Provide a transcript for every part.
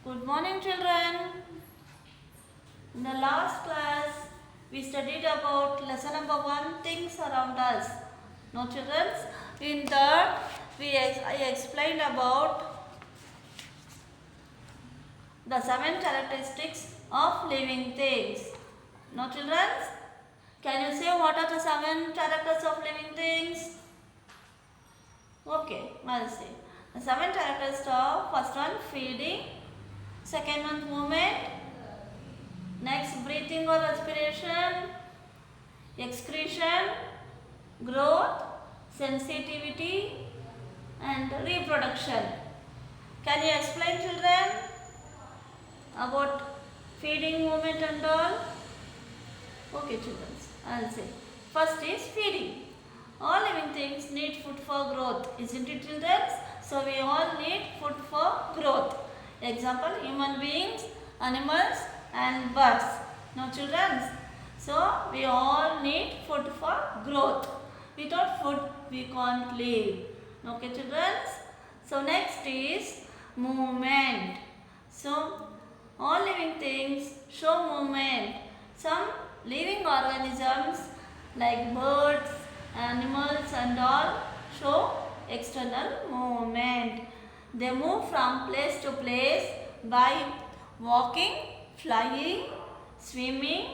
Good morning, children. In the last class, we studied about lesson number 1, things around us. No, children? In that, I explained about the 7 characteristics of living things. No, children? Can you say what are the 7 characters of living things? Okay, I'll say. The 7 characters are first one feeding, second one movement, next breathing or respiration, excretion, growth, sensitivity and reproduction. Can you explain, children, about feeding, movement and all? Okay, children, I'll say. First is feeding. All living things need food for growth, isn't it, children? So we all need food for growth. Example, human beings, animals and birds. No, children? So we all need food for growth. Without food, we can't live. Okay, children? So next is movement. So all living things show movement. Some living organisms like birds, animals and all show external movement. They move from place to place by walking, flying, swimming,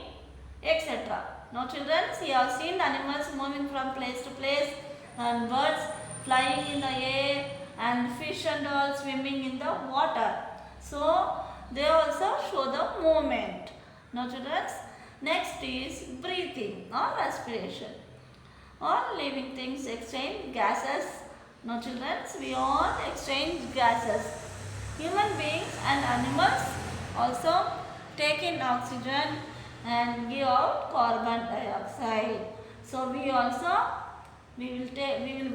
etc. Now children, you have seen animals moving from place to place and birds flying in the air and fish and all swimming in the water. So they also show the movement. Now children, next is breathing or respiration. All living things exchange gases. No, children, we all exchange gases. Human beings and animals also take in oxygen and give out carbon dioxide. So we will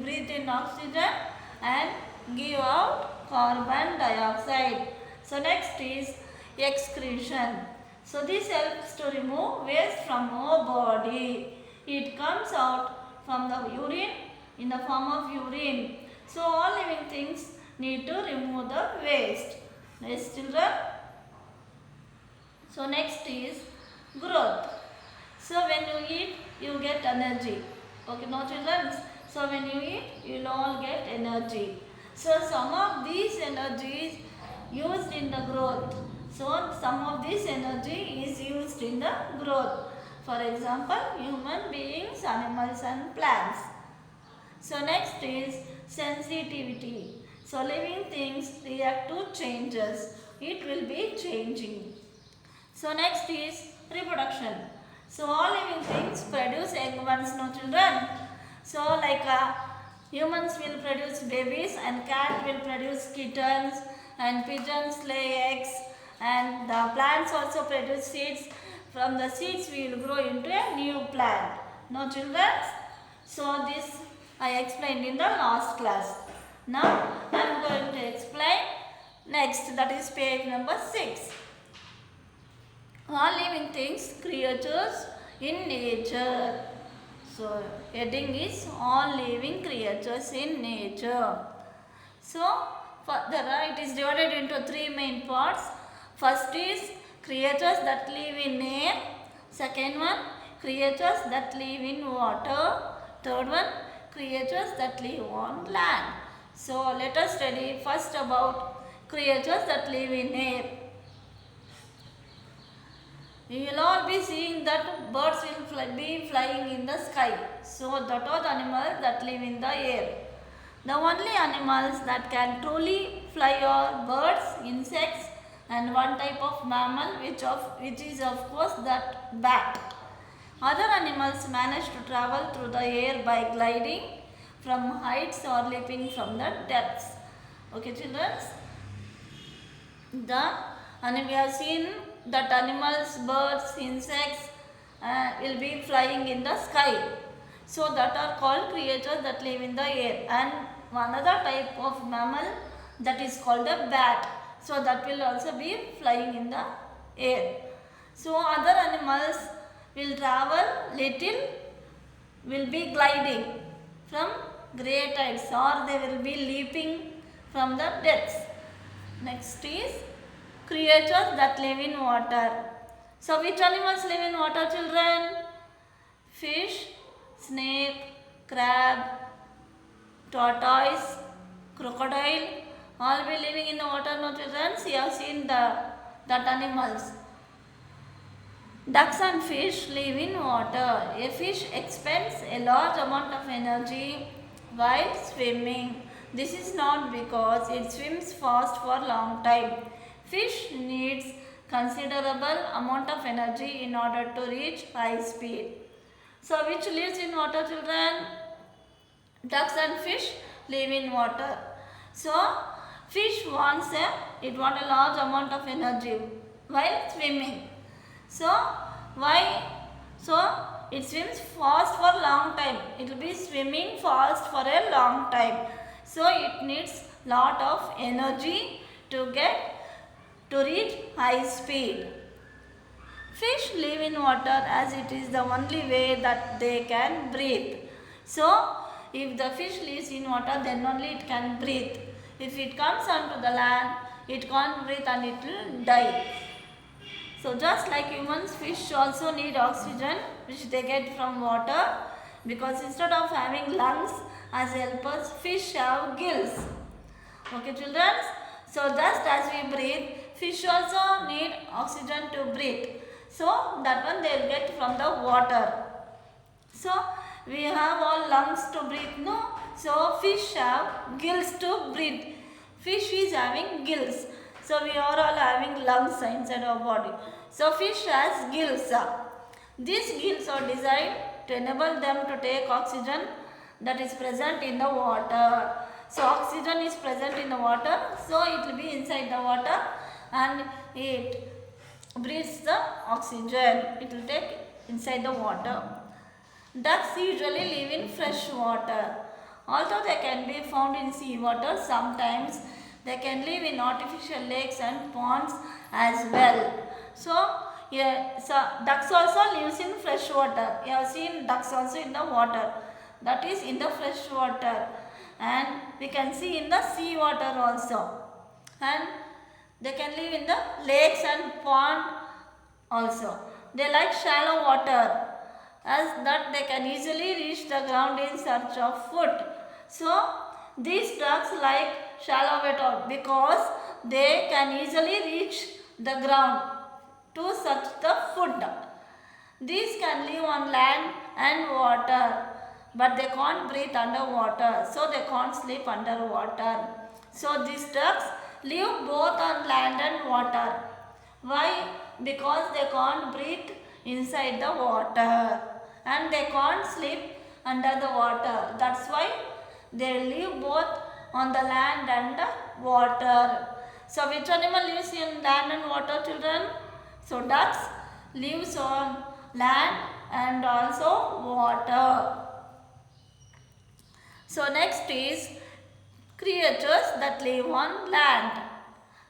breathe in oxygen and give out carbon dioxide. So next is excretion. So this helps to remove waste from our body. It comes out from the urine in the form of urine. So all living things need to remove the waste. Yes, children. So next is growth. So when you eat, you get energy. Okay, no, children. So when you eat, you will all get energy. So some of these energies used in the growth. So some of this energy is used in the growth. For example, human beings, animals and plants. So next is sensitivity. So living things react to changes. It will be changing. So next is reproduction. So all living things produce young ones, no, children. So like humans will produce babies and cat will produce kittens and pigeons lay eggs and the plants also produce seeds. From the seeds we will grow into a new plant. No, children? So this I explained in the last class. Now I am going to explain next, that is page number 6. All living things, creatures in nature. So heading is all living creatures in nature. So further it is divided into 3 main parts. First is creatures that live in air. Second one, creatures that live in water. Third one, creatures that live on land. So let us study first about creatures that live in air. You will all be seeing that birds will be flying in the sky. So that are the animals that live in the air. The only animals that can truly fly are birds, insects and one type of mammal which is of course that bat. Other animals manage to travel through the air by gliding from heights or leaping from the depths. Okay, children? And we have seen that animals, birds, insects will be flying in the sky. So that are called creatures that live in the air. And another type of mammal that is called a bat. So that will also be flying in the air. So other animals will travel little, will be gliding from great heights or they will be leaping from the depths. Next is creatures that live in water. So which animals live in water, children? Fish, snake, crab, tortoise, crocodile, all be living in the water, no children? You have seen that animals. Ducks and fish live in water. A fish expends a large amount of energy while swimming. This is not because it swims fast for a long time. Fish needs considerable amount of energy in order to reach high speed. So which lives in water, children? Ducks and fish live in water. So fish wants a large amount of energy while swimming. So why? So it swims fast for a long time. It will be swimming fast for a long time. So it needs lot of energy to reach high speed. Fish live in water as it is the only way that they can breathe. So if the fish lives in water, then only it can breathe. If it comes onto the land, it can't breathe and it will die. So just like humans, fish also need oxygen which they get from water, because instead of having lungs as helpers, fish have gills. Okay, children? So just as we breathe, fish also need oxygen to breathe. So that one they will get from the water. So we have all lungs to breathe, no? So fish have gills to breathe. Fish is having gills. So we are all having lungs inside our body. So fish has gills. These gills are designed to enable them to take oxygen that is present in the water. So oxygen is present in the water, so it will be inside the water and it breathes the oxygen. It will take inside the water. Ducks usually live in fresh water. Although they can be found in sea water, sometimes they can live in artificial lakes and ponds as well. So ducks also lives in fresh water. You have seen ducks also in the water. That is in the fresh water. And we can see in the sea water also. And they can live in the lakes and pond also. They like shallow water, as that they can easily reach the ground in search of food. So these ducks like shallow water because they can easily reach the ground to search the food. These can live on land and water, but they can't breathe underwater, so they can't sleep underwater. So these ducks live both on land and water. Why? Because they can't breathe inside the water and they can't sleep under the water. That's why they live both on the land and the water. So which animal lives in land and water, children? So ducks lives on land and also water. So next is creatures that live on land.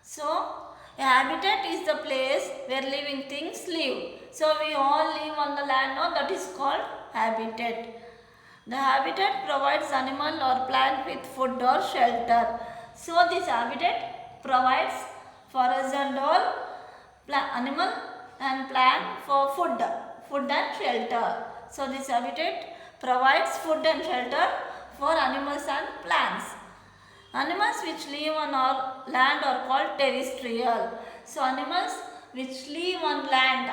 So a habitat is the place where living things live. So we all live on the land, no? That is called habitat. The habitat provides animal or plant with food or shelter. So this habitat provides for us and all animal and plant for food and shelter. So this habitat provides food and shelter for animals and plants. Animals which live on our land are called terrestrial. So animals which live on land,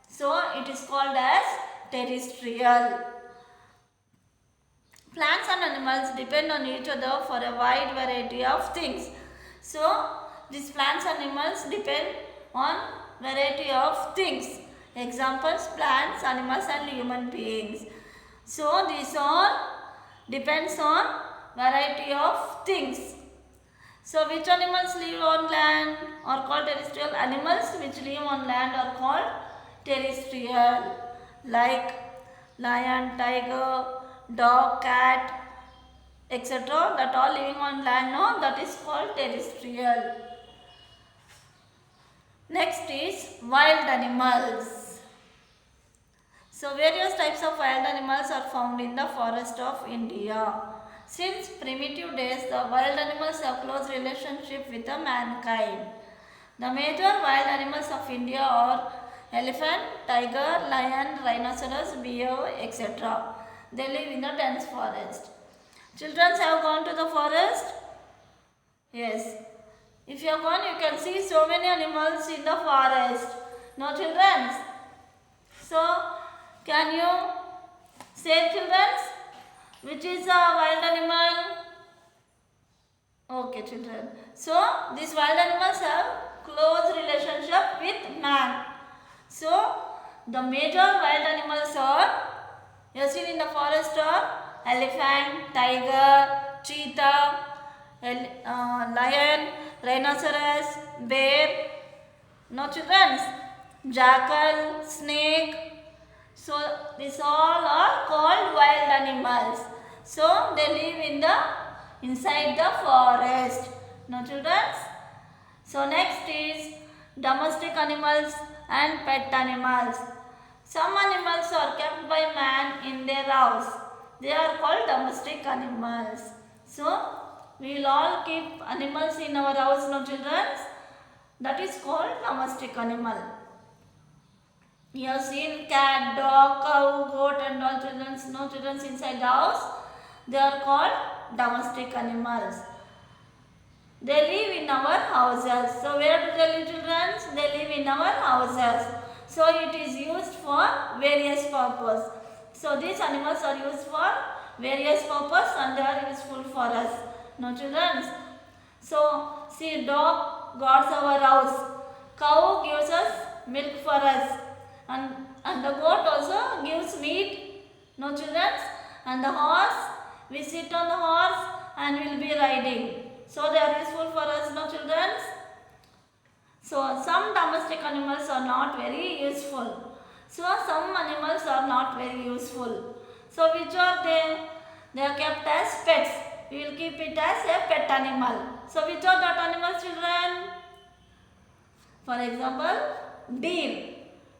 so it is called as terrestrial. Plants and animals depend on each other for a wide variety of things. So these plants and animals depend on variety of things. Examples: plants, animals and human beings. So these all depends on variety of things. So which animals live on land are called terrestrial? Animals which live on land are called terrestrial, like lion, tiger, dog, cat, etc. That all living on land, no? That is called terrestrial. Next is wild animals. So various types of wild animals are found in the forest of India. Since primitive days, the wild animals have close relationship with the mankind. The major wild animals of India are elephant, tiger, lion, rhinoceros, bear, etc. They live in the dense forest. Children have gone to the forest? Yes. If you have gone, you can see so many animals in the forest. No, children? So, can you say, children, which is a wild animal? Okay, children. So, these wild animals have close relationship with man. So, the major wild animals are, you have seen in the forest are elephant, tiger, cheetah, lion, rhinoceros, bear, no children, jackal, snake. So, these all are called wild animals. So, they live in the inside the forest. No children? So, next is domestic animals and pet animals. Some animals are kept by man in their house. They are called domestic animals. So, we will all keep animals in our house, no children? That is called domestic animal. You have seen cat, dog, cow, goat and all children, no children inside the house. They are called domestic animals. They live in our houses. So where do they live, children? They live in our houses. So it is used for various purposes. So these animals are used for various purposes and they are useful for us. No children? So see, dog guards our house. Cow gives us milk for us. And the goat also gives meat. No children? And the horse, we sit on the horse and will be riding. So they are useful for us, no children? So some domestic animals are not very useful. So some animals are not very useful. So which are they? They are kept as pets. We will keep it as a pet animal. So which are that animals, children? For example, deer.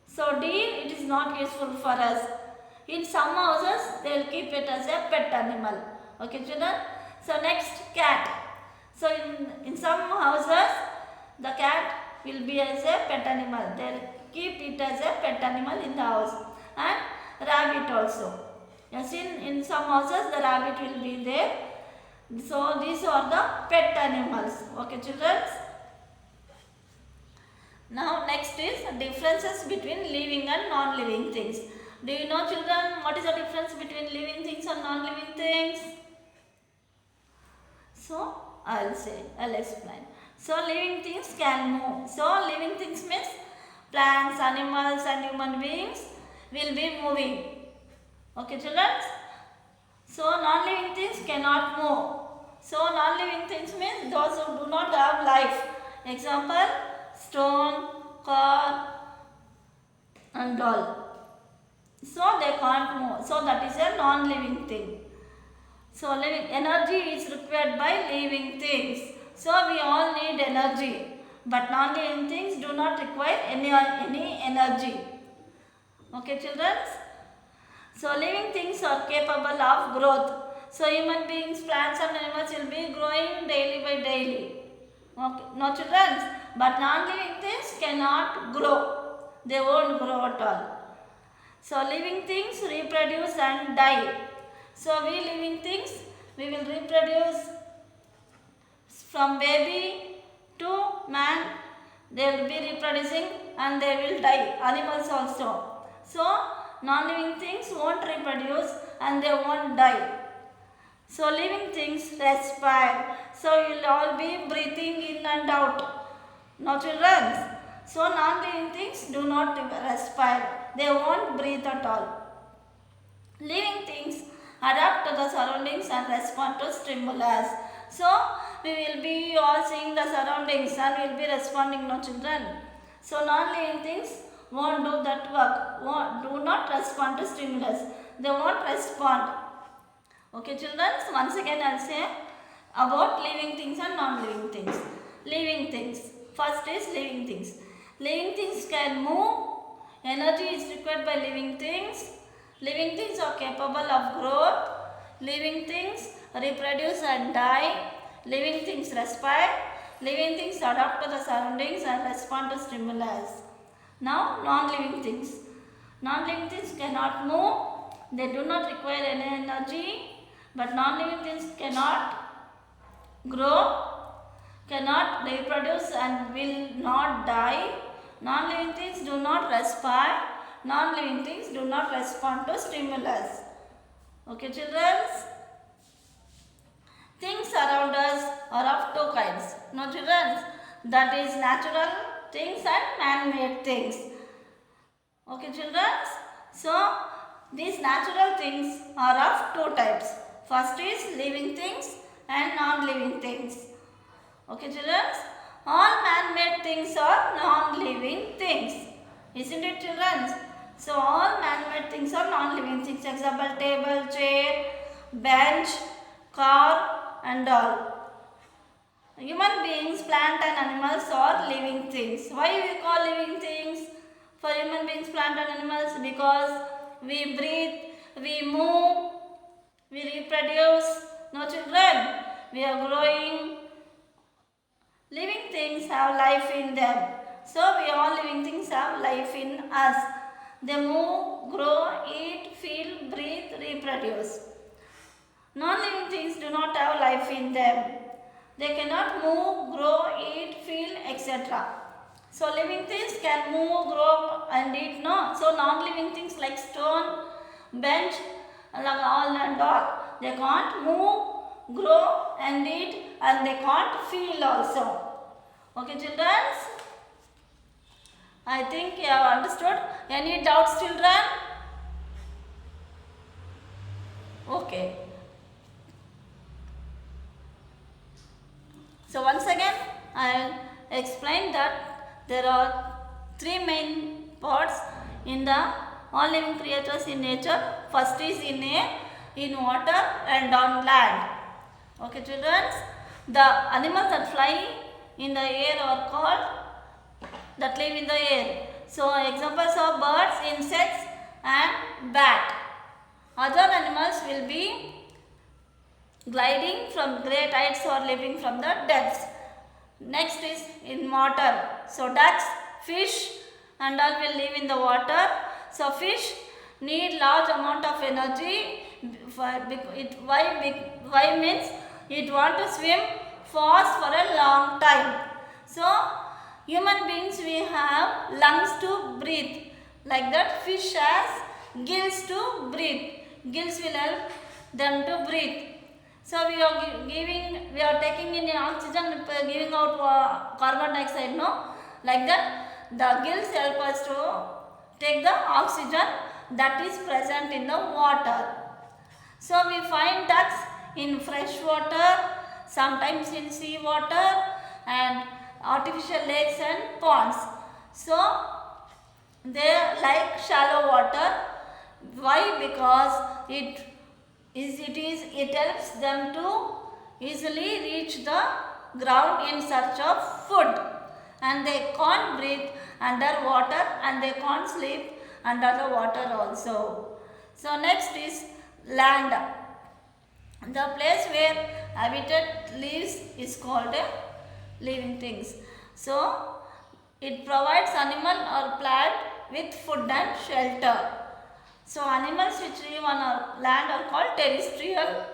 So deer, it is not useful for us. In some houses, they will keep it as a pet animal. Okay, children? So next, cat. So in some houses, the cat will be as a pet animal. They will keep it as a pet animal in the house. And rabbit also. Yes, in some houses, the rabbit will be there. So these are the pet animals. Okay, children? Now next is differences between living and non-living things. Do you know, children, what is the difference between living things and non-living things? So I'll explain. So living things can move. So living things means plants, animals and human beings will be moving. Okay, children? So non-living things cannot move. So non-living things means those who do not have life. Example, stone, car and doll. So they can't move. So that is a non-living thing. So living energy is required by living things. So we all need energy. But non-living things do not require any energy. Okay, children? So living things are capable of growth. So human beings, plants and animals will be growing daily by daily. Okay, no children? But non-living things cannot grow. They won't grow at all. So living things reproduce and die. So we living things, we will reproduce from baby to man. They will be reproducing and they will die. Animals also. So non-living things won't reproduce and they won't die. So living things respire. So you will all be breathing in and out. No children? So non-living things do not respire. They won't breathe at all. Living things adapt to the surroundings and respond to stimulus. So we will be all seeing the surroundings and will be responding, no children. So non-living things won't do that work. Do not respond to stimulus. They won't respond. Okay, children. So once again I will say about living things and non-living things. Living things. First is living things. Living things can move. Energy is required by living things. Living things are capable of growth. Living things reproduce and die. Living things respire. Living things adapt to the surroundings and respond to stimulus. Now, non-living things. Non-living things cannot move, they do not require any energy, but non-living things cannot grow, cannot reproduce and will not die. Non-living things do not respire. Non-living things do not respond to stimulus. Okay, children? Things around us are of two kinds. No, children? That is natural things and man-made things. Okay, children? So, these natural things are of two types. First is living things and non-living things. Okay, children? All man-made things are non-living things. Isn't it, children? So, all man-made things are non-living things. Example, table, chair, bench, car and all. Human beings, plant and animals are living things. Why we call living things? For human beings, plant and animals, because we breathe, we move, we reproduce. No, children? We are growing. Living things have life in them. So, we all living things have life in us. They move, grow, eat, feel, breathe, reproduce. Non-living things do not have life in them. They cannot move, grow, eat, feel, etc. So, living things can move, grow and eat, no. So, non-living things like stone, bench, all and all, they can't move, grow and eat and they can't feel also. Okay, children? I think you have understood. Any doubts, children? Okay. So once again, I will explain that there are three main parts in the all living creatures in nature. First is in air, in water and on land. Okay, children? The animals that fly in the air are called that live in the air. So, examples of birds, insects and bat. Other animals will be gliding from great heights or living from the depths. Next is in water. So, ducks, fish and all will live in the water. So, fish need large amount of energy. Why means it want to swim fast for a long time. So, human beings, we have lungs to breathe. Like that, fish has gills to breathe. Gills will help them to breathe. So, we are taking in oxygen, giving out carbon dioxide, no? Like that, the gills help us to take the oxygen that is present in the water. So, we find ducks in fresh water, sometimes in sea water and artificial lakes and ponds. So, they like shallow water. Why? Because it helps them to easily reach the ground in search of food, and they can't breathe underwater and they can't sleep under the water also. So, next is land. The place where habitat lives is called living things. So, it provides animal or plant with food and shelter. So, animals which live on our land are called terrestrial.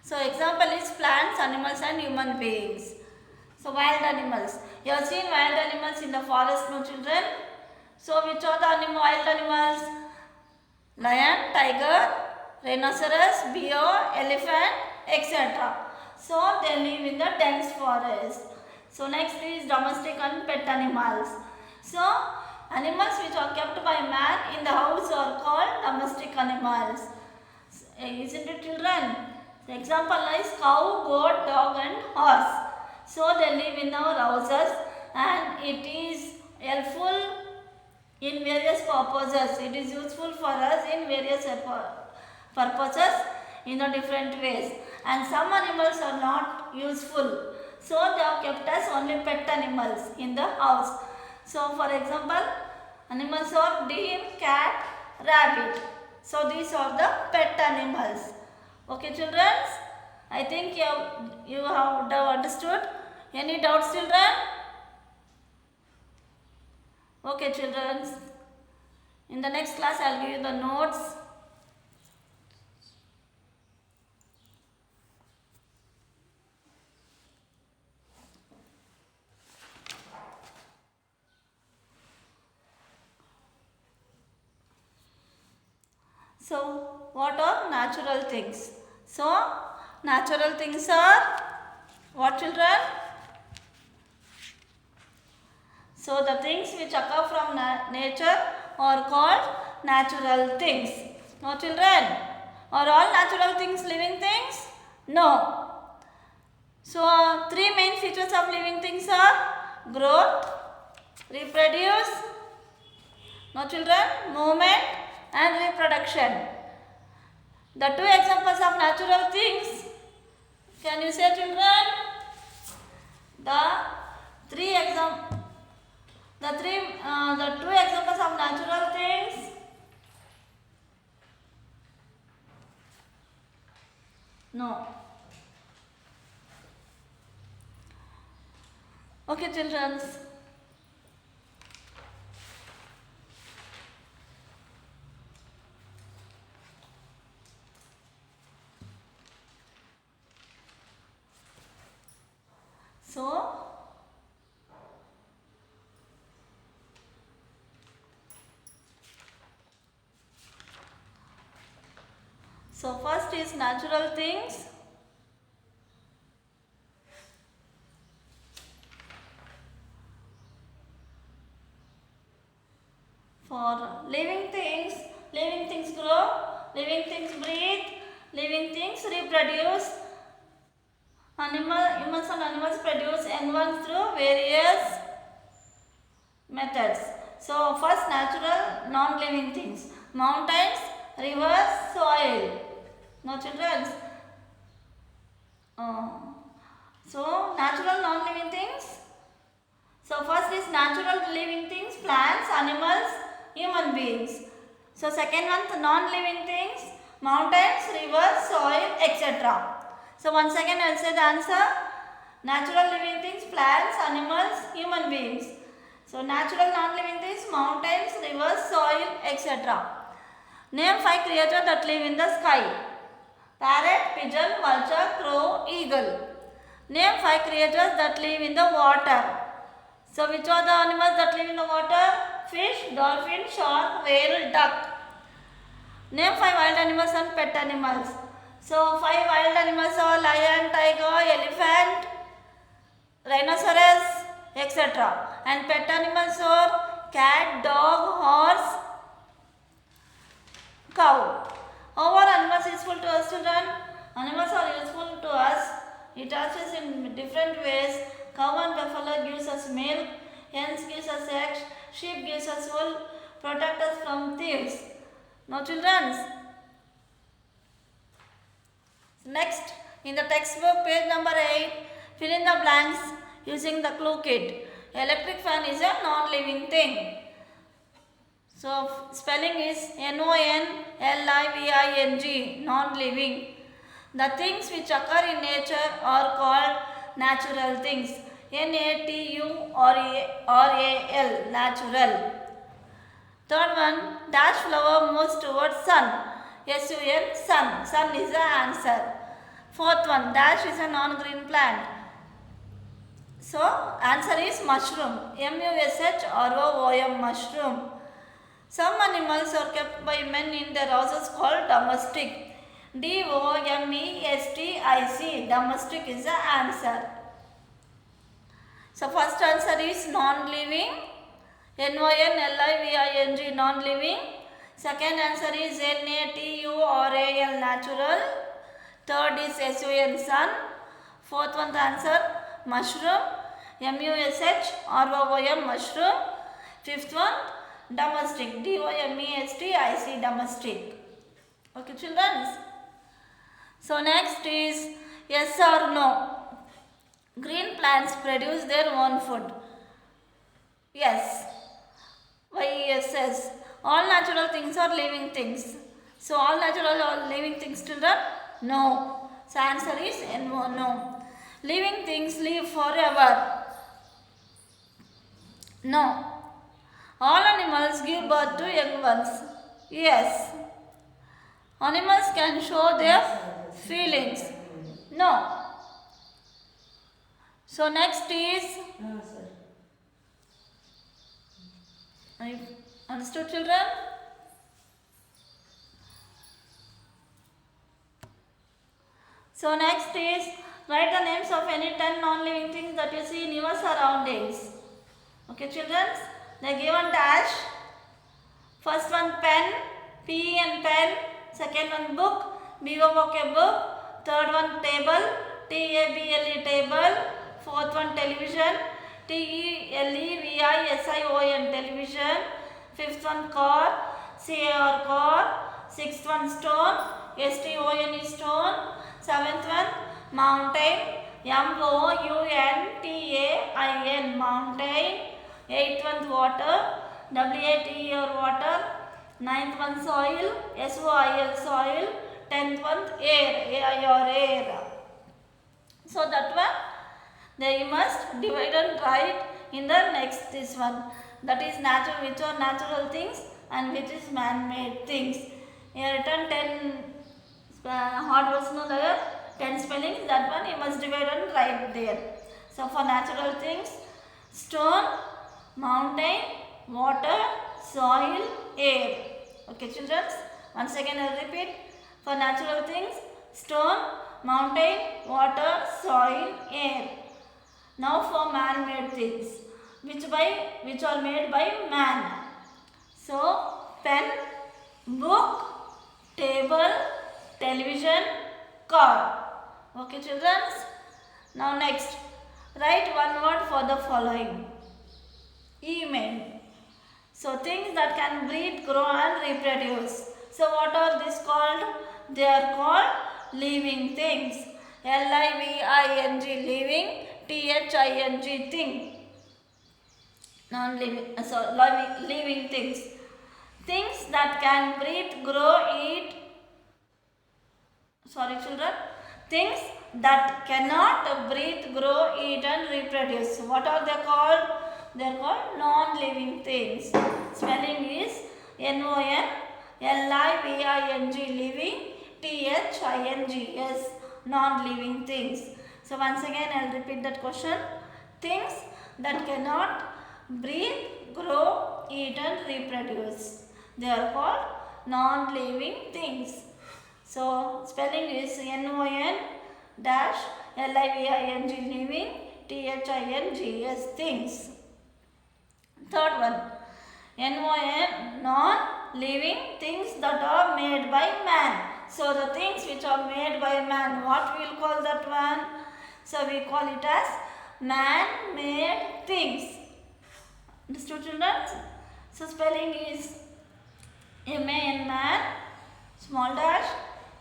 So, example is plants, animals and human beings. So, wild animals. You have seen wild animals in the forest, no, children? So, which are the wild animals? Lion, tiger, rhinoceros, bear, elephant, etc. So, they live in the dense forest. So, next is domestic and pet animals. So, animals which are kept by man in the house are called domestic animals. Isn't it, children? The example is cow, goat, dog and horse. So, they live in our houses and it is helpful in various purposes. It is useful for us in various purposes in the different ways. And some animals are not useful. So, they are kept as only pet animals in the house. So, for example, animals are deer, cat, rabbit. So, these are the pet animals. Okay, children? I think you have understood. Any doubts, children? Okay, children. In the next class, I'll give you the notes. So, what are natural things? So, natural things are what, children? So, the things which occur from nature are called natural things. No, children? Are all natural things living things? No. So, three main features of living things are growth, reproduce, no, children, movement and reproduction. The two examples of natural things, can you say, children? The two examples of natural things. No. Okay, children. So first is natural things. For living things grow, living things breathe, living things reproduce. Humans and animals produce young ones through various methods. So first, natural non-living things: mountains, rivers, soil. No, children. So natural non-living things. So first is natural living things: plants, animals, human beings. So second one, the non-living things: mountains, rivers, soil, etc. So once again I will say the answer: natural living things, plants, animals, human beings. So natural non-living things: mountains, rivers, soil, etc. Name 5 creatures that live in the sky: parrot, pigeon, vulture, crow, eagle. Name 5 creatures that live in the water. So which are the animals that live in the water? Fish, dolphin, shark, whale, duck. Name 5 wild animals and pet animals. So 5 wild animals are lion, tiger, elephant, rhinoceros, etc. And pet animals are cat, dog, horse, cow. How are animals useful to us, children? Animals are useful to us. It touches in different ways. Cow and buffalo gives us milk, hens gives us eggs, sheep gives us wool, protect us from thieves. Now, children, next in the textbook page number 8, fill in the blanks using the clue kit. Electric fan is a non-living thing. So spelling is non-living, non-living. The things which occur in nature are called natural things. natural, natural. Third one, dash flower moves towards sun. sun, sun. Sun is the answer. Fourth one, dash is a non-green plant. So answer is mushroom. mushroom, mushroom. Some animals are kept by men in their houses called domestic. domestic. Domestic is the answer. So first answer is non-living. non-living, non-living. Second answer is natural, natural. Third is sun. Fourth one the answer mushroom. mushroom. Fifth one domestic. domestic. Okay, children. So next is yes or no. Green plants produce their own food. Yes. Why yes, yes. All natural things are living things. So all natural are living things, children? No. So answer is no. living things live forever? No. All animals give birth to young ones. Yes. Animals can show their feelings. No. So next is, are you understood, children? So next is, write the names of any 10 non-living things that you see in your surroundings. Okay, children? They are given dash. First one pen, P and pen. Second one book, B-O-O-K book. Third one table, T-A-B-L-E table. Fourth one television, T-E-L-E-V-I-S-I-O-N television. Fifth one car, C-A-R car. Sixth one stone, S-T-O-N-E stone. Seventh one mountain, M-O-U-N-T-A-I-N mountain. Eighth one water, W-A-T-E-R water. Ninth one soil, S-O-I-L soil. Tenth one air, A-I-R air. So that one they must divide and write in the next this one. That is natural, which are natural things and which is man-made things. Here written 10 hard words no there, 10 spellings, that one you must divide and write there. So for natural things, stone, mountain, water, soil, air. Okay children, once again I will repeat. For natural things, stone, mountain, water, soil, air. Now for man-made things, which are made by man. So pen, book, table, television, car. Okay children. Now next, write one word for the following. Email. So things that can breathe, grow and reproduce. So what are these called? They are called living things. L-I-V-I-N-G living, T-H-I-N-G thing. Non-living, living things. Things that can breathe, grow, eat. Sorry children. Things that cannot breathe, grow, eat and reproduce. What are they called? They are called non-living things. Spelling is N-O-N-L-I-V-I-N-G living, T-H-I-N-G-S non-living things. So once again I will repeat that question. Things that cannot breathe, grow, eat and reproduce. They are called non-living things. So spelling is N-O-N-L-I-V-I-N-G living, T-H-I-N-G-S things. Third one, N-O-N non-living things that are made by man. So the things which are made by man, what we will call that one? So we call it as man-made things. Understood children? So spelling is M-A-N man, small dash,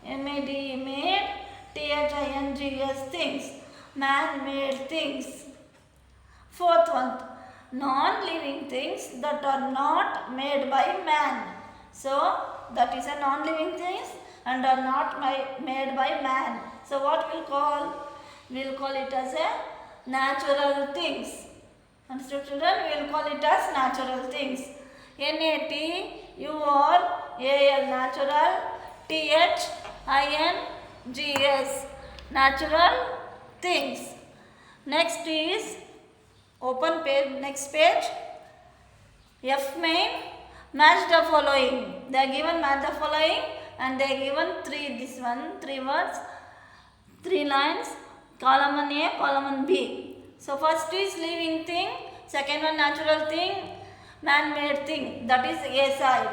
M-A-D made, T-H-I-N-G-S things, man-made things. Fourth one, non-living things that are not made by man. So that is a non-living things and are not made by man. So what we'll call? We'll call it as a natural things. Understood children? We'll call it as natural things. N-A-T-U-R-A-L natural, T-H-I-N-G-S natural things. Next is open page, next page. F main, match the following. They are given match the following and they are given three words, 3 lines, column 1 A, column 1 B. So first is living thing, second one natural thing, man-made thing, that is A side.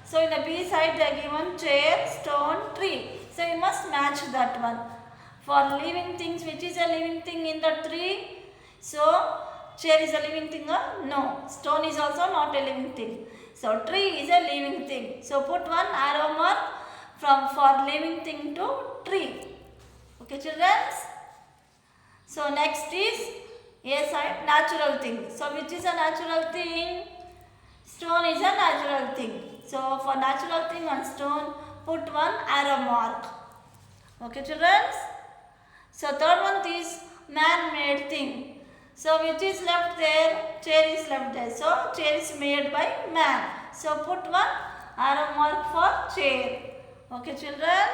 So in the B side they are given chair, stone, tree. So you must match that one. For living things, which is a living thing in the tree? So chair is a living thing or no? Stone is also not a living thing. So tree is a living thing. So put one arrow mark for living thing to tree. Okay children? So next is A side, natural thing. So which is a natural thing? Stone is a natural thing. So for natural thing on stone, put one arrow mark. Okay children? So third one is man-made thing. So which is left there? Chair is left there. So chair is made by man. So put one arrow mark for chair. Okay, children.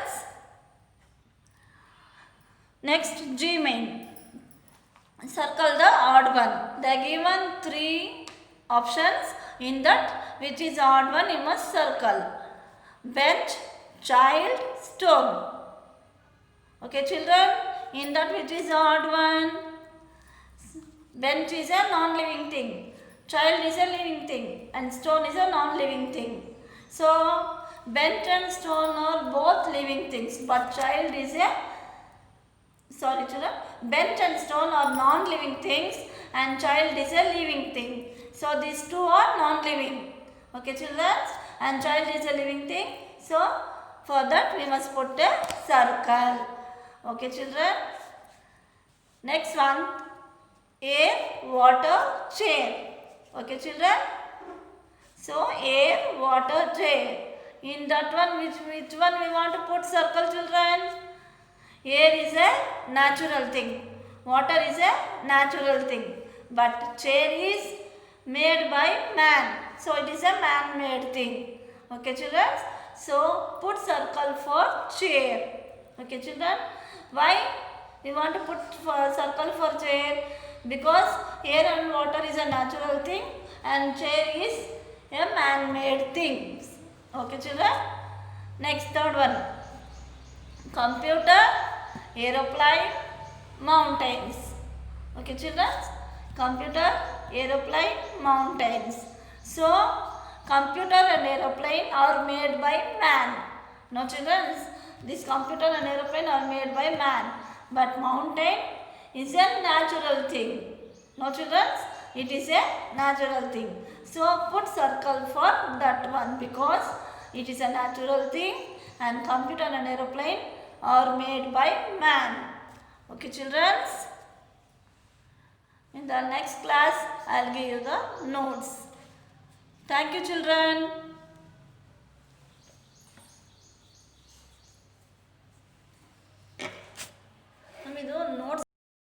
Next, G main. Circle the odd one. They are given 3 options. In that, which is odd one, you must circle. Bench, child, stone. Okay, children. In that, which is odd one. Bench is a non-living thing. Child is a living thing. And stone is a non-living thing. So, bench and stone are both living things. But child is a children, bench and stone are non-living things and child is a living thing. So these two are non-living. Okay, children, and child is a living thing. So for that we must put a circle. Okay, children. Next one, air, water, chair. Okay, children. So air, water, chair. In that one, which one we want to put circle, children? Air is a natural thing. Water is a natural thing. But chair is made by man. So it is a man-made thing. Okay, children. So put circle for chair. Okay, children. Why we want to put circle for chair? Because air and water is a natural thing and chair is a man-made thing. Okay, children. Next, third one. Computer, aeroplane, mountains. Okay, children. Computer, aeroplane, mountains. So, computer and aeroplane are made by man. No, children. This computer and aeroplane are made by man. But mountain is a natural thing. No, children. It is a natural thing. So, put circle for that one because it is a natural thing and computer and aeroplane are made by man. Okay, children. In the next class, I will give you the notes. Thank you, children.